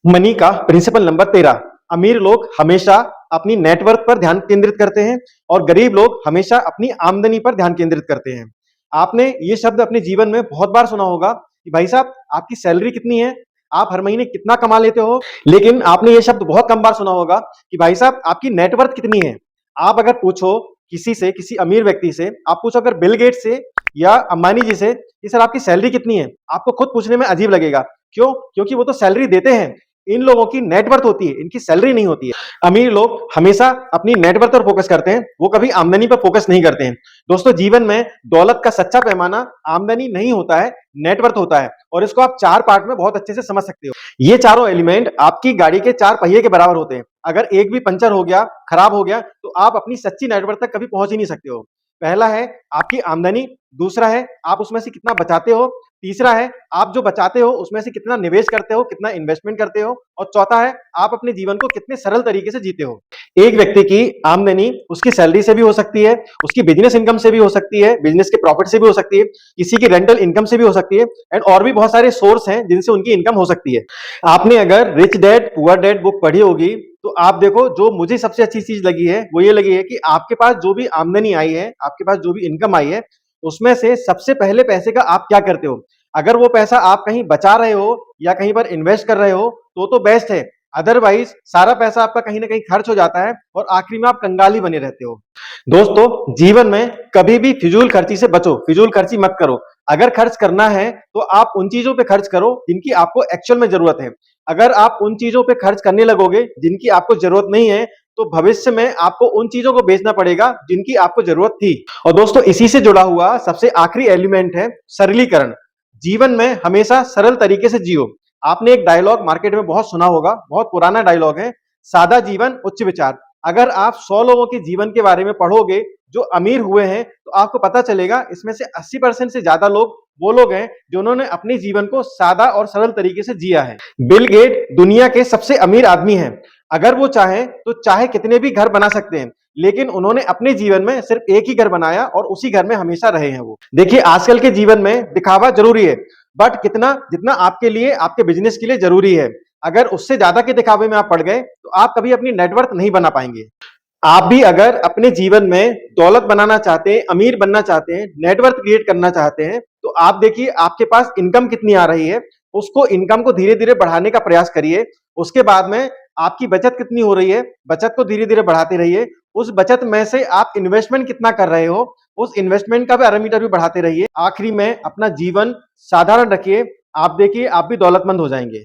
Money का principle number 13। अमीर लोग हमेशा अपनी नेटवर्थ पर ध्यान केंद्रित करते हैं और गरीब लोग हमेशा अपनी आमदनी पर ध्यान केंद्रित करते हैं। आपने ये शब्द अपने जीवन में बहुत बार सुना होगा कि भाई साहब आपकी सैलरी कितनी है, आप हर महीने कितना कमा लेते हो। लेकिन आपने ये शब्द बहुत कम बार सुना होगा कि भाई साहब आपकी नेटवर्थ कितनी है। आप अगर पूछो किसी से, किसी अमीर व्यक्ति से, आप पूछो अगर बिल गेट से या अंबानी जी से कि सर आपकी सैलरी कितनी है, आपको खुद पूछने में अजीब लगेगा। क्यों? क्योंकि वो तो सैलरी देते हैं। इन लोगों की नेटवर्थ होती है, इनकी सैलरी नहीं होती है। अमीर लोग हमेशा अपनी नेटवर्थ पर फोकस करते हैं, वो कभी आमदनी पर फोकस नहीं करते हैं। दोस्तों, जीवन में दौलत का सच्चा पैमाना आमदनी नहीं होता है, नेटवर्थ होता है। और इसको आप चार पार्ट में बहुत अच्छे से समझ सकते हो। ये चारों एलिमेंट आपकी गाड़ी के चार पहिए के बराबर होते हैं। अगर एक भी पंचर हो गया, खराब हो गया, तो आप अपनी सच्ची नेटवर्थ तक कभी पहुंच ही नहीं सकते हो। पहला है आपकी आमदनी, दूसरा है आप उसमें से कितना बचाते हो, तीसरा है आप जो बचाते हो उसमें से कितना निवेश करते हो, कितना इन्वेस्टमेंट करते हो, और चौथा है आप अपने जीवन को कितने सरल तरीके से जीते हो। एक व्यक्ति की आमदनी उसकी सैलरी से भी हो सकती है, उसकी बिजनेस इनकम से भी हो सकती है, बिजनेस के प्रॉफिट से भी हो सकती है, किसी की रेंटल इनकम से भी हो सकती है, एंड और भी बहुत सारे सोर्स हैं जिनसे उनकी इनकम हो सकती है। आपने अगर rich dad poor dad book पढ़ी होगी तो आप देखो, जो मुझे सबसे अच्छी चीज लगी है वो ये लगी है कि आपके पास जो भी आमदनी आई है, आपके पास जो भी इनकम आई है, उसमें से सबसे पहले पैसे का आप क्या करते हो। अगर वो पैसा आप कहीं बचा रहे हो या कहीं पर इन्वेस्ट कर रहे हो तो बेस्ट है। अदरवाइज सारा पैसा आपका कहीं ना कहीं खर्च हो जाता है और आखिरी में आप कंगाल ही बने रहते हो। दोस्तों, जीवन में कभी भी फिजूल खर्ची से बचो, फिजूल खर्ची मत करो। अगर खर्च करना है तो आप उन चीजों पे खर्च करो जिनकी आपको एक्चुअल में जरूरत है। अगर आप उन चीजों पे खर्च करने लगोगे जिनकी आपको जरूरत नहीं है, तो भविष्य में आपको उन चीजों को बेचना पड़ेगा जिनकी आपको जरूरत थी। और दोस्तों, इसी से जुड़ा हुआ सबसे आखिरी एलिमेंट है सरलीकरण। जीवन में हमेशा सरल तरीके से जियो। आपने एक डायलॉग मार्केट में बहुत सुना होगा, बहुत पुराना डायलॉग है, सादा जीवन उच्च विचार। अगर आप 100 लोगों के जीवन के बारे में पढ़ोगे जो अमीर हुए हैं, तो आपको पता चलेगा इसमें से 80% से ज्यादा लोग वो लोग हैं जिन्होंने अपने जीवन को सादा और सरल तरीके से जिया है। बिल गेट दुनिया के सबसे अमीर आदमी हैं। अगर वो चाहें तो चाहे कितने भी घर बना सकते हैं, लेकिन उन्होंने अपने जीवन में सिर्फ एक ही घर बनाया और उसी घर में हमेशा रहे हैं वो। देखिए, आजकल के जीवन में दिखावा जरूरी है, बट कितना जितना आपके लिए, आपके बिजनेस के लिए जरूरी है। अगर उससे ज्यादा के दिखावे में आप पड़ गए तो आप कभी अपनी नेटवर्थ नहीं बना पाएंगे। आप भी अगर अपने जीवन में दौलत बनाना चाहते हैं, अमीर बनना चाहते हैं, नेटवर्थ क्रिएट करना चाहते हैं, तो आप देखिए आपके पास इनकम कितनी आ रही है, उसको इनकम को धीरे धीरे बढ़ाने का प्रयास करिए। उसके बाद में आपकी बचत कितनी हो रही है, बचत को धीरे धीरे बढ़ाते रहिए। उस बचत में से आप इन्वेस्टमेंट कितना कर रहे हो, उस इन्वेस्टमेंट का पैरामीटर भी बढ़ाते रहिए। आखिरी में अपना जीवन साधारण रखिए। आप देखिए आप भी दौलतमंद हो जाएंगे।